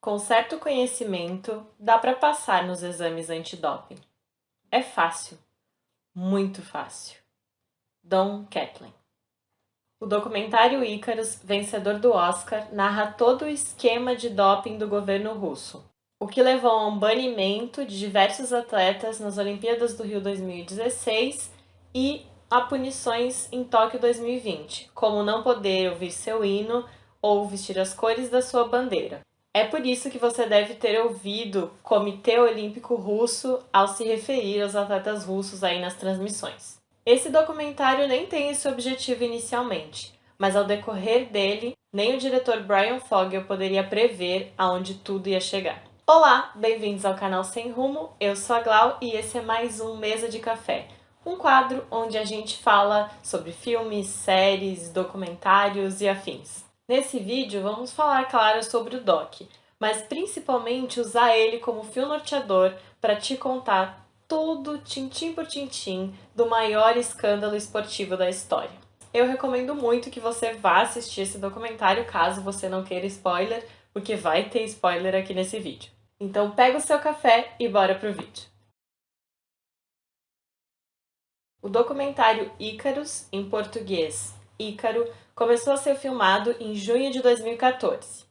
Com certo conhecimento, dá para passar nos exames antidoping. É fácil, muito fácil. Don Catlin. O documentário Icarus, vencedor do Oscar, narra todo o esquema de doping do governo russo, o que levou a um banimento de diversos atletas nas Olimpíadas do Rio 2016 e a punições em Tóquio 2020, como não poder ouvir seu hino ou vestir as cores da sua bandeira. É por isso que você deve ter ouvido Comitê Olímpico Russo ao se referir aos atletas russos aí nas transmissões. Esse documentário nem tem esse objetivo inicialmente, mas ao decorrer dele, nem o diretor Brian Fogel poderia prever aonde tudo ia chegar. Olá, bem-vindos ao canal Sem Rumo, eu sou a Glau e esse é mais um Mesa de Café, um quadro onde a gente fala sobre filmes, séries, documentários e afins. Nesse vídeo vamos falar, claro, sobre o doc, mas principalmente usar ele como fio norteador para te contar tudo, tintim por tintim, do maior escândalo esportivo da história. Eu recomendo muito que você vá assistir esse documentário, caso você não queira spoiler, porque vai ter spoiler aqui nesse vídeo. Então pega o seu café e bora pro vídeo. O documentário Icarus, em português Ícaro, começou a ser filmado em junho de 2014,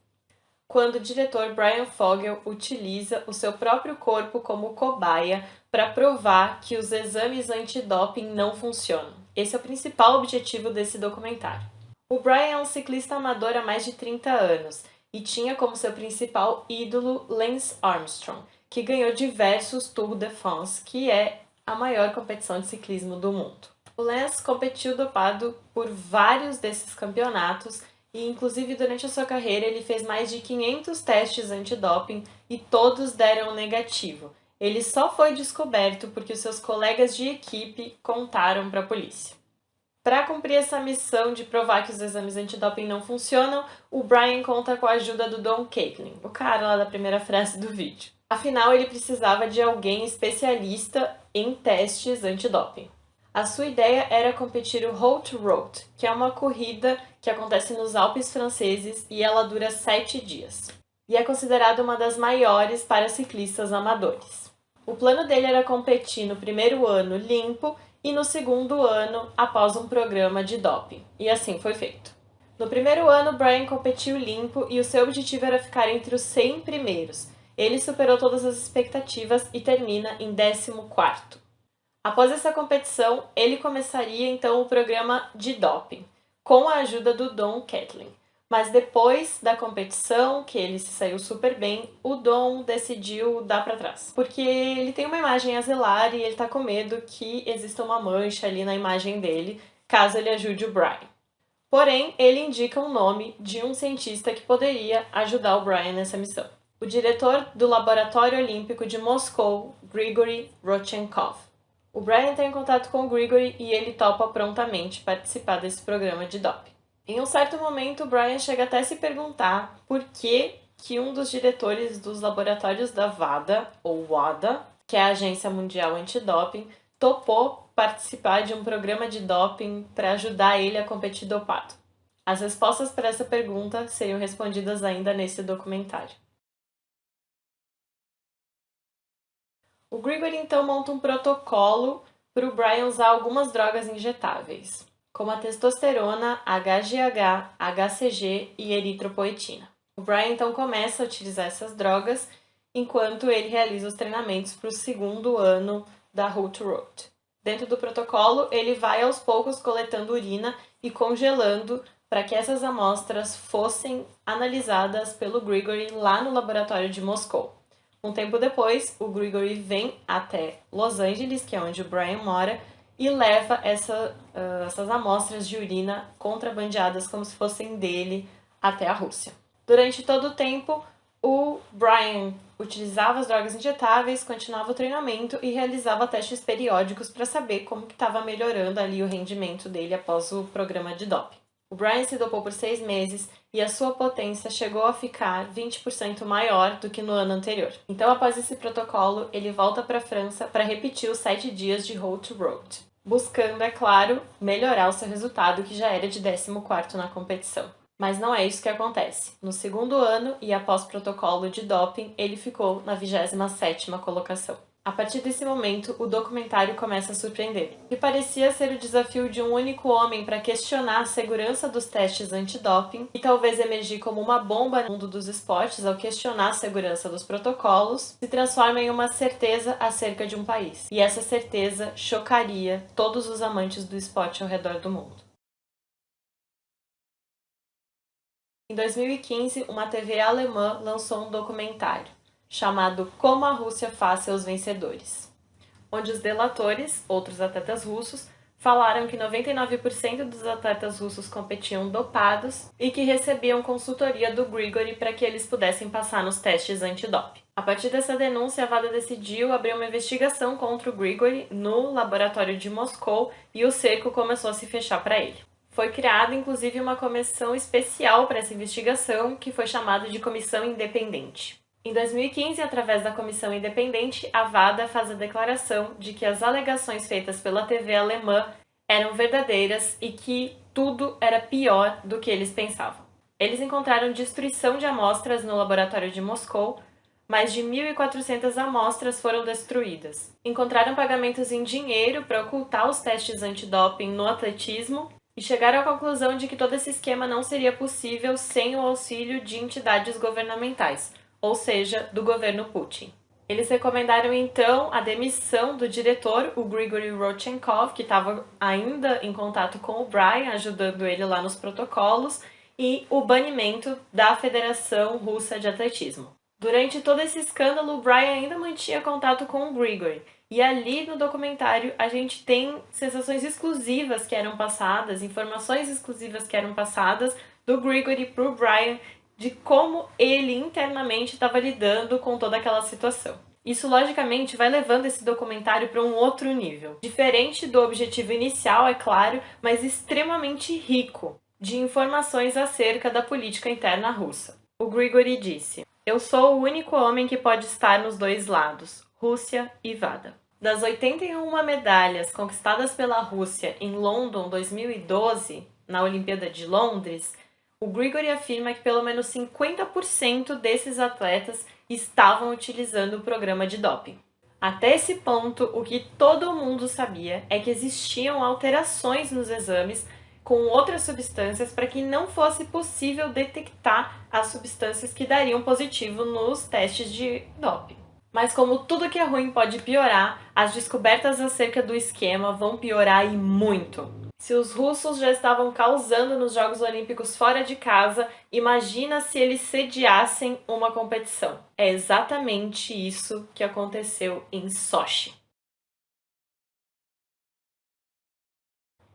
quando o diretor Brian Fogel utiliza o seu próprio corpo como cobaia para provar que os exames antidoping não funcionam. Esse é o principal objetivo desse documentário. O Brian é um ciclista amador há mais de 30 anos e tinha como seu principal ídolo Lance Armstrong, que ganhou diversos Tour de France, que é a maior competição de ciclismo do mundo. O Lance competiu dopado por vários desses campeonatos e, inclusive, durante a sua carreira, ele fez mais de 500 testes antidoping e todos deram negativo. Ele só foi descoberto porque os seus colegas de equipe contaram para a polícia. Para cumprir essa missão de provar que os exames antidoping não funcionam, o Brian conta com a ajuda do Don Catlin, o cara lá da primeira frase do vídeo. Afinal, ele precisava de alguém especialista em testes antidoping. A sua ideia era competir o Haute Route, que é uma corrida que acontece nos Alpes franceses e ela dura 7 dias. E é considerada uma das maiores para ciclistas amadores. O plano dele era competir no primeiro ano limpo e no segundo ano após um programa de doping. E assim foi feito. No primeiro ano, Brian competiu limpo e o seu objetivo era ficar entre os 100 primeiros. Ele superou todas as expectativas e termina em 14º. Após essa competição, ele começaria então o programa de doping, com a ajuda do Don Catlin. Mas depois da competição, que ele se saiu super bem, o Don decidiu dar para trás. Porque ele tem uma imagem a zelar e ele tá com medo que exista uma mancha ali na imagem dele, caso ele ajude o Brian. Porém, ele indica o nome de um cientista que poderia ajudar o Brian nessa missão. O diretor do Laboratório Olímpico de Moscou, Grigory Rodchenkov. O Brian entra em contato com o Grigory e ele topa prontamente participar desse programa de doping. Em um certo momento, o Brian chega até a se perguntar por que um dos diretores dos laboratórios da WADA, ou WADA, que é a Agência Mundial Antidoping, topou participar de um programa de doping para ajudar ele a competir dopado. As respostas para essa pergunta seriam respondidas ainda nesse documentário. O Grigory então monta um protocolo para o Brian usar algumas drogas injetáveis, como a testosterona, HGH, HCG e eritropoetina. O Brian então começa a utilizar essas drogas enquanto ele realiza os treinamentos para o segundo ano da Haute Route. Dentro do protocolo, ele vai aos poucos coletando urina e congelando para que essas amostras fossem analisadas pelo Grigory lá no laboratório de Moscou. Um tempo depois, o Grigory vem até Los Angeles, que é onde o Brian mora, e leva essas amostras de urina contrabandeadas como se fossem dele até a Rússia. Durante todo o tempo, o Brian utilizava as drogas injetáveis, continuava o treinamento e realizava testes periódicos para saber como que estava melhorando ali o rendimento dele após o programa de doping. O Brian se dopou por 6 meses e a sua potência chegou a ficar 20% maior do que no ano anterior. Então, após esse protocolo, ele volta para a França para repetir os 7 dias de Haute Route, buscando, é claro, melhorar o seu resultado, que já era de 14º na competição. Mas não é isso que acontece. No segundo ano, e após protocolo de doping, ele ficou na 27ª colocação. A partir desse momento, o documentário começa a surpreender. E parecia ser o desafio de um único homem para questionar a segurança dos testes antidoping e talvez emergir como uma bomba no mundo dos esportes ao questionar a segurança dos protocolos, se transforma em uma certeza acerca de um país. E essa certeza chocaria todos os amantes do esporte ao redor do mundo. Em 2015, uma TV alemã lançou um documentário chamado Como a Rússia Faz Seus Vencedores, onde os delatores, outros atletas russos, falaram que 99% dos atletas russos competiam dopados e que recebiam consultoria do Grigori para que eles pudessem passar nos testes antidoping. A partir dessa denúncia, a WADA decidiu abrir uma investigação contra o Grigori no laboratório de Moscou e o cerco começou a se fechar para ele. Foi criada, inclusive, uma comissão especial para essa investigação, que foi chamada de Comissão Independente. Em 2015, através da Comissão Independente, a WADA faz a declaração de que as alegações feitas pela TV alemã eram verdadeiras e que tudo era pior do que eles pensavam. Eles encontraram destruição de amostras no laboratório de Moscou, mais de 1.400 amostras foram destruídas. Encontraram pagamentos em dinheiro para ocultar os testes antidoping no atletismo e chegaram à conclusão de que todo esse esquema não seria possível sem o auxílio de entidades governamentais, ou seja, do governo Putin. Eles recomendaram então a demissão do diretor, o Grigory Rodchenkov, que estava ainda em contato com o Brian, ajudando ele lá nos protocolos, e o banimento da Federação Russa de Atletismo. Durante todo esse escândalo, o Brian ainda mantinha contato com o Grigory. E ali no documentário a gente tem sensações exclusivas que eram passadas, informações exclusivas que eram passadas do Grigory pro Brian, de como ele internamente estava lidando com toda aquela situação. Isso, logicamente, vai levando esse documentário para um outro nível. Diferente do objetivo inicial, é claro, mas extremamente rico de informações acerca da política interna russa. O Grigory disse: "Eu sou o único homem que pode estar nos dois lados, Rússia e WADA. Das 81 medalhas conquistadas pela Rússia em London 2012, na Olimpíada de Londres, o Grigory afirma que pelo menos 50% desses atletas estavam utilizando o programa de doping. Até esse ponto, o que todo mundo sabia é que existiam alterações nos exames com outras substâncias para que não fosse possível detectar as substâncias que dariam positivo nos testes de doping. Mas como tudo que é ruim pode piorar, as descobertas acerca do esquema vão piorar e muito. Se os russos já estavam causando nos Jogos Olímpicos fora de casa, imagina se eles sediassem uma competição. É exatamente isso que aconteceu em Sochi.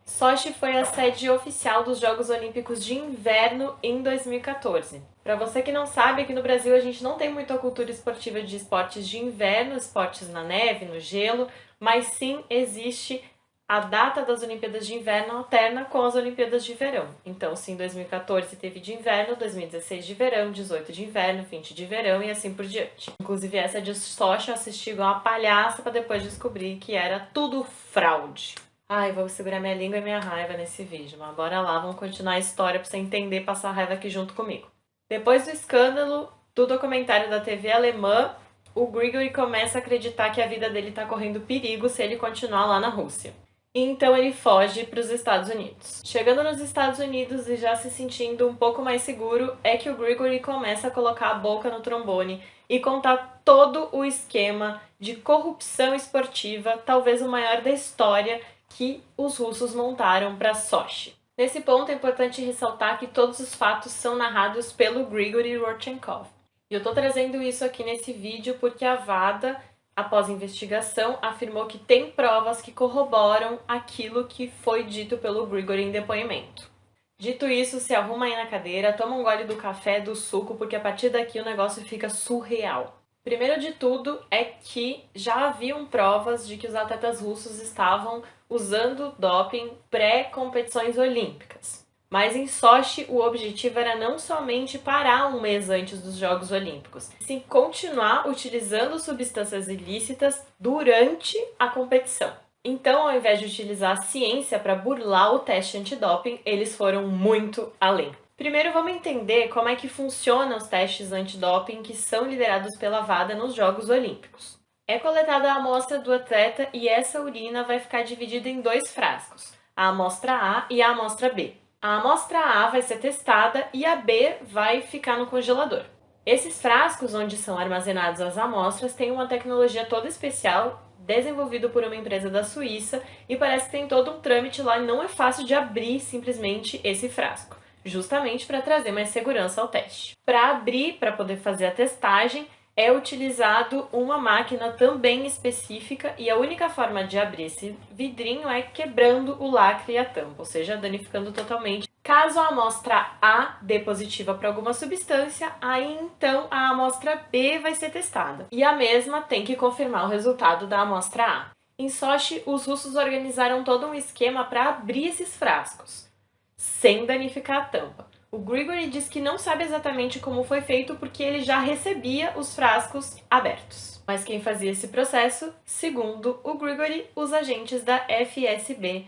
Sochi foi a sede oficial dos Jogos Olímpicos de Inverno em 2014. Para você que não sabe, aqui no Brasil a gente não tem muita cultura esportiva de esportes de inverno, esportes na neve, no gelo, mas sim existe a data das Olimpíadas de Inverno alterna com as Olimpíadas de Verão. Então, sim, 2014 teve de inverno, 2016 de verão, 18 de inverno, 20 de verão e assim por diante. Inclusive essa de Sochi eu assisti igual uma palhaça para depois descobrir que era tudo fraude. Ai, vou segurar minha língua e minha raiva nesse vídeo, mas bora lá, vamos continuar a história pra você entender e passar a raiva aqui junto comigo. Depois do escândalo do documentário da TV alemã, o Grigory começa a acreditar que a vida dele tá correndo perigo se ele continuar lá na Rússia. E então ele foge para os Estados Unidos. Chegando nos Estados Unidos e já se sentindo um pouco mais seguro, é que o Grigory começa a colocar a boca no trombone e contar todo o esquema de corrupção esportiva, talvez o maior da história, que os russos montaram para Sochi. Nesse ponto é importante ressaltar que todos os fatos são narrados pelo Grigory Rodchenkov. E eu tô trazendo isso aqui nesse vídeo porque a WADA, após investigação, afirmou que tem provas que corroboram aquilo que foi dito pelo Grigory em depoimento. Dito isso, se arruma aí na cadeira, toma um gole do café, do suco, porque a partir daqui o negócio fica surreal. Primeiro de tudo é que já haviam provas de que os atletas russos estavam usando doping pré-competições olímpicas. Mas em Sochi o objetivo era não somente parar um mês antes dos Jogos Olímpicos, sim continuar utilizando substâncias ilícitas durante a competição. Então, ao invés de utilizar a ciência para burlar o teste antidoping, eles foram muito além. Primeiro vamos entender como é que funcionam os testes antidoping que são liderados pela WADA nos Jogos Olímpicos. É coletada a amostra do atleta e essa urina vai ficar dividida em 2 frascos, a amostra A e a amostra B. A amostra A vai ser testada e a B vai ficar no congelador. Esses frascos onde são armazenadas as amostras têm uma tecnologia toda especial, desenvolvido por uma empresa da Suíça, e parece que tem todo um trâmite lá e não é fácil de abrir simplesmente esse frasco, justamente para trazer mais segurança ao teste. Para abrir, para poder fazer a testagem, é utilizado uma máquina também específica e a única forma de abrir esse vidrinho é quebrando o lacre e a tampa, ou seja, danificando totalmente. Caso a amostra A dê positiva para alguma substância, aí então a amostra B vai ser testada. E a mesma tem que confirmar o resultado da amostra A. Em Sochi, os russos organizaram todo um esquema para abrir esses frascos, sem danificar a tampa. O Grigory diz que não sabe exatamente como foi feito porque ele já recebia os frascos abertos. Mas quem fazia esse processo, segundo o Grigory, os agentes da FSB,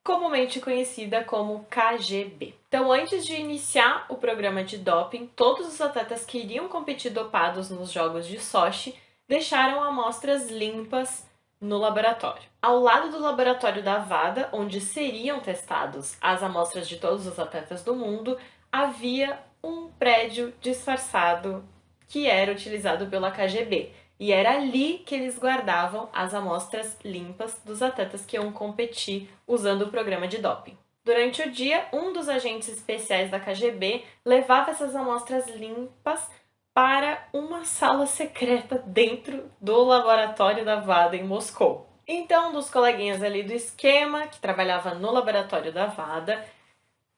comumente conhecida como KGB. Então, antes de iniciar o programa de doping, todos os atletas que iriam competir dopados nos Jogos de Sochi deixaram amostras limpas no laboratório. Ao lado do laboratório da WADA, onde seriam testados as amostras de todos os atletas do mundo, havia um prédio disfarçado que era utilizado pela KGB. E era ali que eles guardavam as amostras limpas dos atletas que iam competir usando o programa de doping. Durante o dia, um dos agentes especiais da KGB levava essas amostras limpas para uma sala secreta dentro do laboratório da WADA em Moscou. Então, um dos coleguinhas ali do esquema, que trabalhava no laboratório da WADA,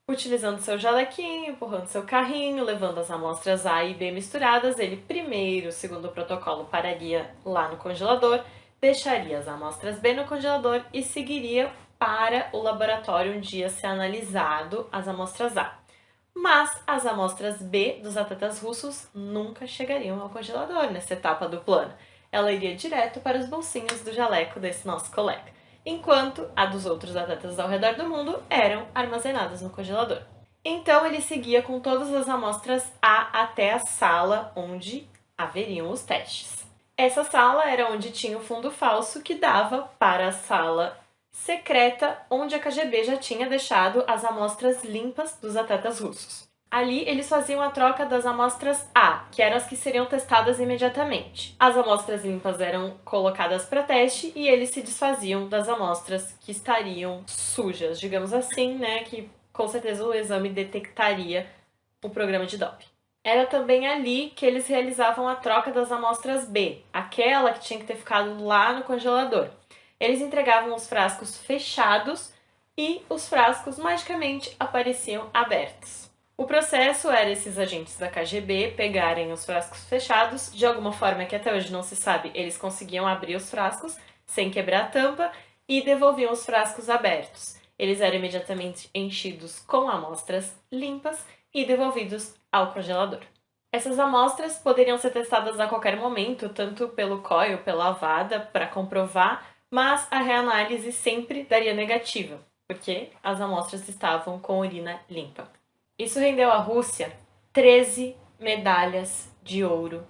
utilizando seu jalequinho, empurrando seu carrinho, levando as amostras A e B misturadas, ele primeiro, segundo o protocolo, pararia lá no congelador, deixaria as amostras B no congelador e seguiria para o laboratório onde ia ser analisado as amostras A. Mas as amostras B dos atletas russos nunca chegariam ao congelador nessa etapa do plano. Ela iria direto para os bolsinhos do jaleco desse nosso colega, enquanto a dos outros atletas ao redor do mundo eram armazenadas no congelador. Então ele seguia com todas as amostras A até a sala onde haveriam os testes. Essa sala era onde tinha o fundo falso que dava para a sala secreta onde a KGB já tinha deixado as amostras limpas dos atletas russos. Ali, eles faziam a troca das amostras A, que eram as que seriam testadas imediatamente. As amostras limpas eram colocadas para teste e eles se desfaziam das amostras que estariam sujas, digamos assim, né, que com certeza o exame detectaria o programa de doping. Era também ali que eles realizavam a troca das amostras B, aquela que tinha que ter ficado lá no congelador. Eles entregavam os frascos fechados e os frascos magicamente apareciam abertos. O processo era esses agentes da KGB pegarem os frascos fechados, de alguma forma que até hoje não se sabe, eles conseguiam abrir os frascos sem quebrar a tampa e devolviam os frascos abertos. Eles eram imediatamente enchidos com amostras limpas e devolvidos ao congelador. Essas amostras poderiam ser testadas a qualquer momento, tanto pelo COI ou pela WADA, para comprovar, mas a reanálise sempre daria negativa, porque as amostras estavam com urina limpa. Isso rendeu à Rússia 13 medalhas de ouro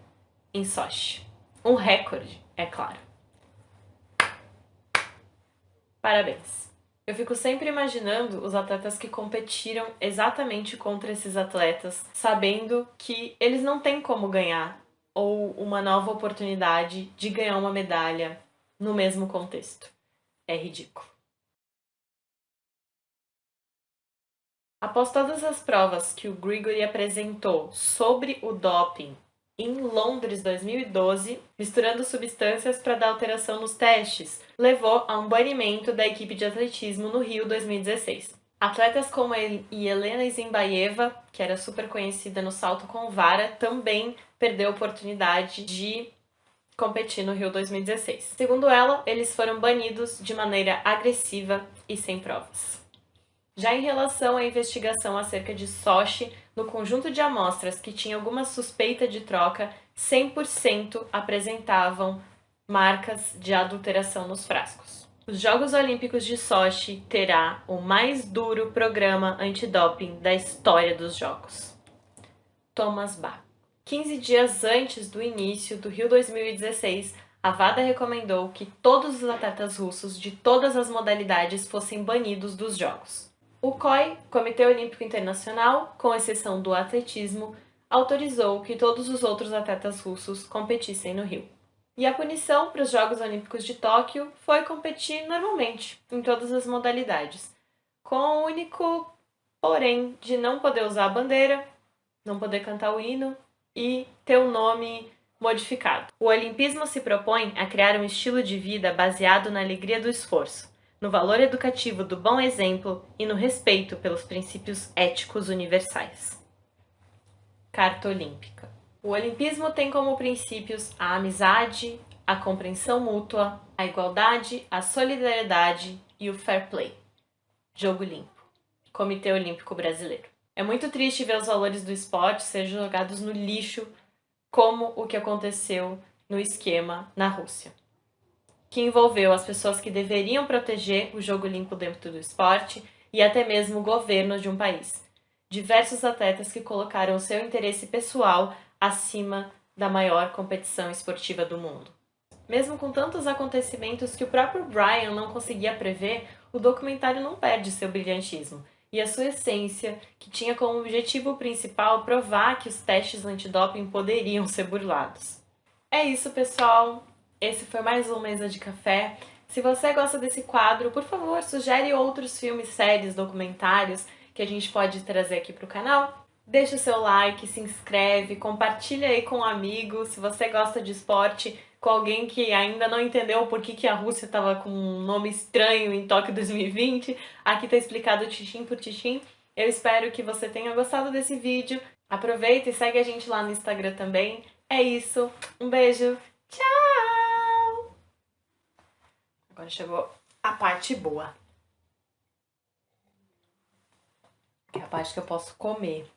em Sochi. Um recorde, é claro. Parabéns! Eu fico sempre imaginando os atletas que competiram exatamente contra esses atletas, sabendo que eles não têm como ganhar ou uma nova oportunidade de ganhar uma medalha no mesmo contexto. É ridículo. Após todas as provas que o Grigory apresentou sobre o doping em Londres 2012, misturando substâncias para dar alteração nos testes, levou a um banimento da equipe de atletismo no Rio 2016. Atletas como Helena Zimbayeva, que era super conhecida no salto com vara, também perdeu a oportunidade de competir no Rio 2016. Segundo ela, eles foram banidos de maneira agressiva e sem provas. Já em relação à investigação acerca de Sochi, no conjunto de amostras que tinha alguma suspeita de troca, 100% apresentavam marcas de adulteração nos frascos. Os Jogos Olímpicos de Sochi terá o mais duro programa antidoping da história dos Jogos. Thomas Bach. 15 dias antes do início do Rio 2016, a WADA recomendou que todos os atletas russos de todas as modalidades fossem banidos dos Jogos. O COI, Comitê Olímpico Internacional, com exceção do atletismo, autorizou que todos os outros atletas russos competissem no Rio. E a punição para os Jogos Olímpicos de Tóquio foi competir normalmente, em todas as modalidades, com o único porém de não poder usar a bandeira, não poder cantar o hino e ter o nome modificado. O olimpismo se propõe a criar um estilo de vida baseado na alegria do esforço, no valor educativo do bom exemplo e no respeito pelos princípios éticos universais. Carta Olímpica. O olimpismo tem como princípios a amizade, a compreensão mútua, a igualdade, a solidariedade e o fair play. Jogo limpo. Comitê Olímpico Brasileiro. É muito triste ver os valores do esporte serem jogados no lixo, como o que aconteceu no esquema na Rússia, que envolveu as pessoas que deveriam proteger o jogo limpo dentro do esporte e até mesmo o governo de um país. Diversos atletas que colocaram o seu interesse pessoal acima da maior competição esportiva do mundo. Mesmo com tantos acontecimentos que o próprio Brian não conseguia prever, o documentário não perde seu brilhantismo e a sua essência, que tinha como objetivo principal provar que os testes antidoping poderiam ser burlados. É isso, pessoal! Esse foi mais um Mesa de Café. Se você gosta desse quadro, por favor, sugere outros filmes, séries, documentários que a gente pode trazer aqui para o canal. Deixa o seu like, se inscreve, compartilha aí com um amigo. Se você gosta de esporte, com alguém que ainda não entendeu por que a Rússia estava com um nome estranho em Tóquio 2020, aqui está explicado tintim por tintim. Eu espero que você tenha gostado desse vídeo. Aproveita e segue a gente lá no Instagram também. É isso, um beijo, tchau! Agora chegou a parte boa. Que é a parte que eu posso comer.